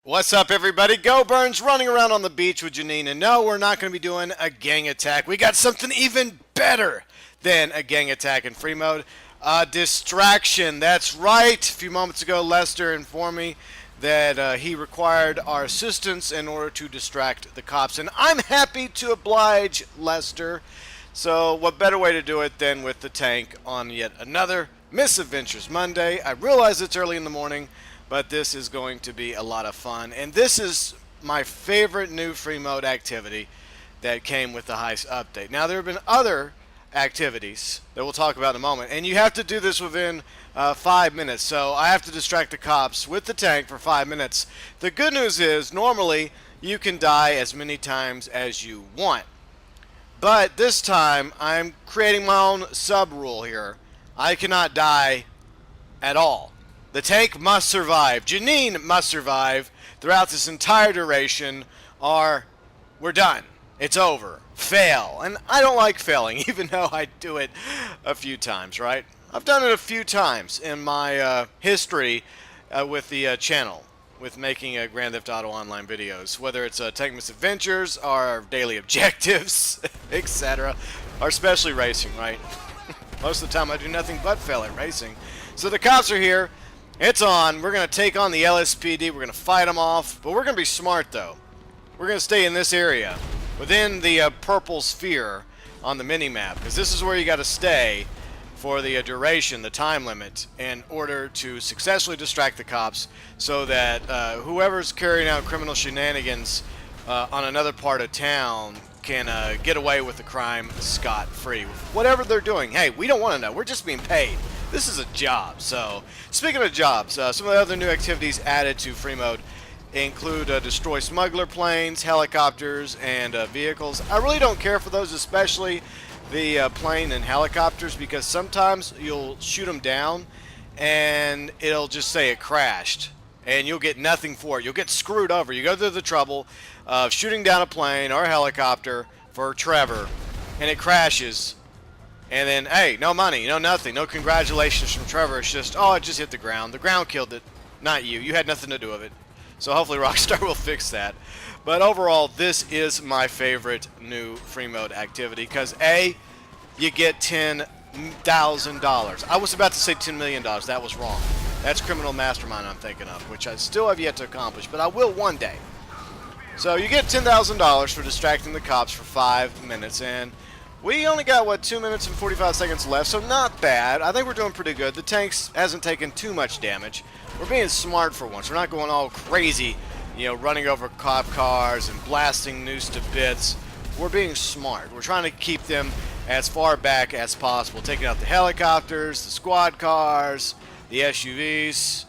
What's up, everybody? GeauxBurns running around on the beach with Janine. And no, we're not going to be doing a gang attack. We got something even better than a gang attack in free mode. Distraction. That's right. A few moments ago, Lester informed me that he required our assistance in order to distract the cops. And I'm happy to oblige Lester. So what better way to do it than with the tank on yet another Misadventures Monday. I realize it's early in the morning, but this is going to be a lot of fun. And this is my favorite new free mode activity that came with the heist update. Now, there have been other activities that we'll talk about in a moment, and you have to do this within 5 minutes. So I have to distract the cops with the tank for 5 minutes. The good news is, normally, you can die as many times as you want. But this time, I'm creating my own sub-rule here. I cannot die at all. The tank must survive. Janine must survive throughout this entire duration, or we're done. It's over. Fail. And I don't like failing, even though I do it a few times, right? I've done it a few times in my history with the channel, with making Grand Theft Auto Online videos, whether it's Tank Misadventures, our daily objectives, etc., or especially racing, right? Most of the time I do nothing but fail at racing. So the cops are here. It's on. We're going to take on the LSPD. We're going to fight them off. But we're going to be smart, though. We're going to stay in this area, within the purple sphere on the mini-map, because this is where you got to stay for the duration, the time limit, in order to successfully distract the cops so that whoever's carrying out criminal shenanigans on another part of town can get away with the crime scot-free. Whatever they're doing, hey, we don't want to know. We're just being paid. This is a job. So, speaking of jobs, some of the other new activities added to free mode include destroy smuggler planes, helicopters, and vehicles. I really don't care for those, especially the plane and helicopters, because sometimes you'll shoot them down and it'll just say it crashed and you'll get nothing for it. You'll get screwed over. You go through the trouble of shooting down a plane or a helicopter for Trevor and it crashes, and then, hey, no money, no nothing, no congratulations from Trevor. It's just, oh, it just hit the ground. The ground killed it, not you. You had nothing to do with it. So hopefully Rockstar will fix that. But overall, this is my favorite new free mode activity because, A, you get $10,000. I was about to say $10 million. That was wrong. That's Criminal Mastermind I'm thinking of, which I still have yet to accomplish, but I will one day. So you get $10,000 for distracting the cops for 5 minutes, and we only got, what, 2 minutes and 45 seconds left, so not bad. I think we're doing pretty good. The tank hasn't taken too much damage. We're being smart for once. We're not going all crazy, you know, running over cop cars and blasting news to bits. We're being smart. We're trying to keep them as far back as possible, taking out the helicopters, the squad cars, the SUVs.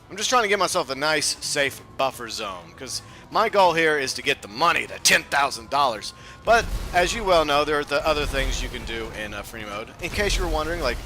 I'm just trying to get myself a nice, safe buffer zone, because my goal here is to get the money, the $10,000. But as you well know, there are the other things you can do in free mode. In case you were wondering, like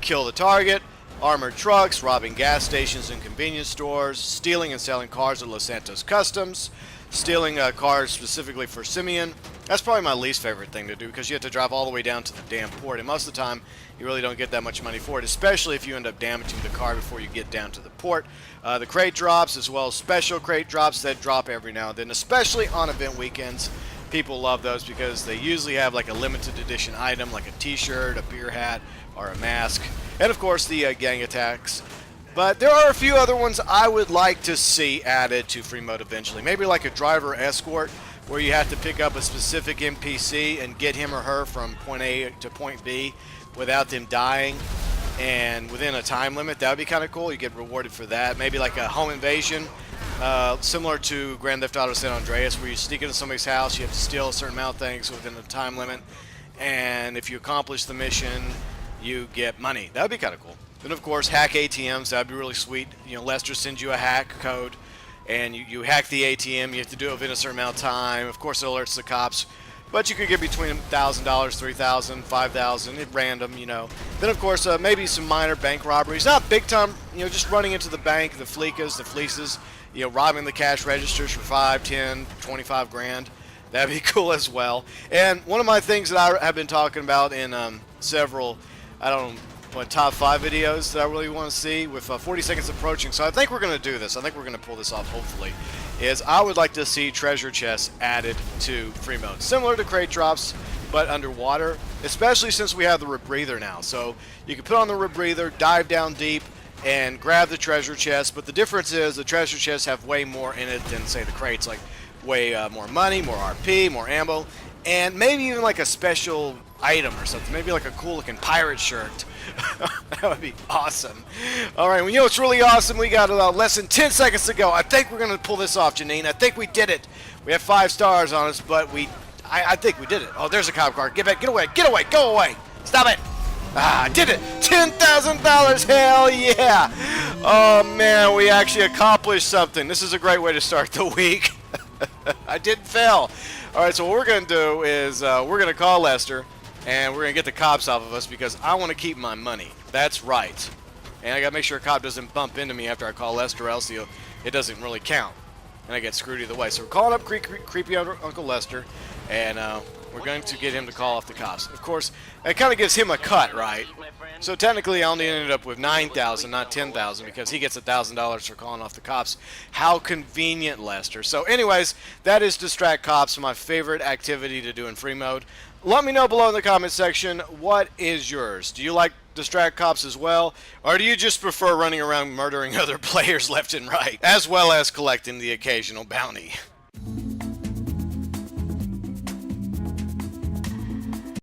kill the target, armored trucks, robbing gas stations and convenience stores, stealing and selling cars at Los Santos Customs, stealing cars specifically for Simeon. That's probably my least favorite thing to do, because you have to drive all the way down to the damn port, and most of the time you really don't get that much money for it, especially if you end up damaging the car before you get down to the port. The crate drops, as well as special crate drops that drop every now and then, especially on event weekends. People love those because they usually have like a limited edition item, like a t-shirt, a beer hat, or a mask, and of course the gang attacks. But there are a few other ones I would like to see added to free mode eventually. Maybe like a driver escort, where you have to pick up a specific NPC and get him or her from point A to point B without them dying and within a time limit. That would be kind of cool. You get rewarded for that. Maybe like a home invasion, similar to Grand Theft Auto San Andreas, where you sneak into somebody's house, you have to steal a certain amount of things within a time limit, and if you accomplish the mission, you get money. That would be kind of cool. Then, of course, hack ATMs. That would be really sweet. You know, Lester sends you a hack code, and you hack the ATM. You have to do it within a certain amount of time. Of course, it alerts the cops. But you could get between $1,000, $3,000, $5,000, at random, you know. Then, of course, maybe some minor bank robberies. Not big time, you know, just running into the bank, the fleecas, the fleeces, you know, robbing the cash registers for 5, 10, 25 grand. That'd be cool as well. And one of my things that I have been talking about in several, I don't know, top 5 videos that I really want to see with 40 seconds approaching. So I think we're going to do this. I think we're going to pull this off, hopefully. Is I would like to see treasure chests added to free mode. Similar to crate drops, but underwater. Especially since we have the rebreather now. So you can put on the rebreather, dive down deep, and grab the treasure chest. But the difference is the treasure chests have way more in it than, say, the crates. Like way more money, more RP, more ammo, and maybe even like a special item or something. Maybe like a cool looking pirate shirt. That would be awesome. Alright, well, you know what's really awesome? We got less than 10 seconds to go. I think we're going to pull this off, Janine. I think we did it. We have 5 stars on us, but I think we did it. Oh, there's a cop car. Get back. Get away. Get away. Go away. Stop it. Ah, I did it. $10,000. Hell yeah. Oh, man, we actually accomplished something. This is a great way to start the week. I didn't fail. Alright, so what we're going to do is we're going to call Lester, and we're going to get the cops off of us because I want to keep my money. That's right. And I got to make sure a cop doesn't bump into me after I call Lester, else it doesn't really count. And I get screwed either way. So we're calling up creepy Uncle Lester, and we're going to get him to call off the cops. Of course, it kind of gives him a cut, right? So technically, I only ended up with $9,000, not $10,000, because he gets $1,000 for calling off the cops. How convenient, Lester. So anyways, that is Distract Cops, my favorite activity to do in free mode. Let me know below in the comment section, what is yours? Do you like Distract Cops as well? Or do you just prefer running around murdering other players left and right, as well as collecting the occasional bounty?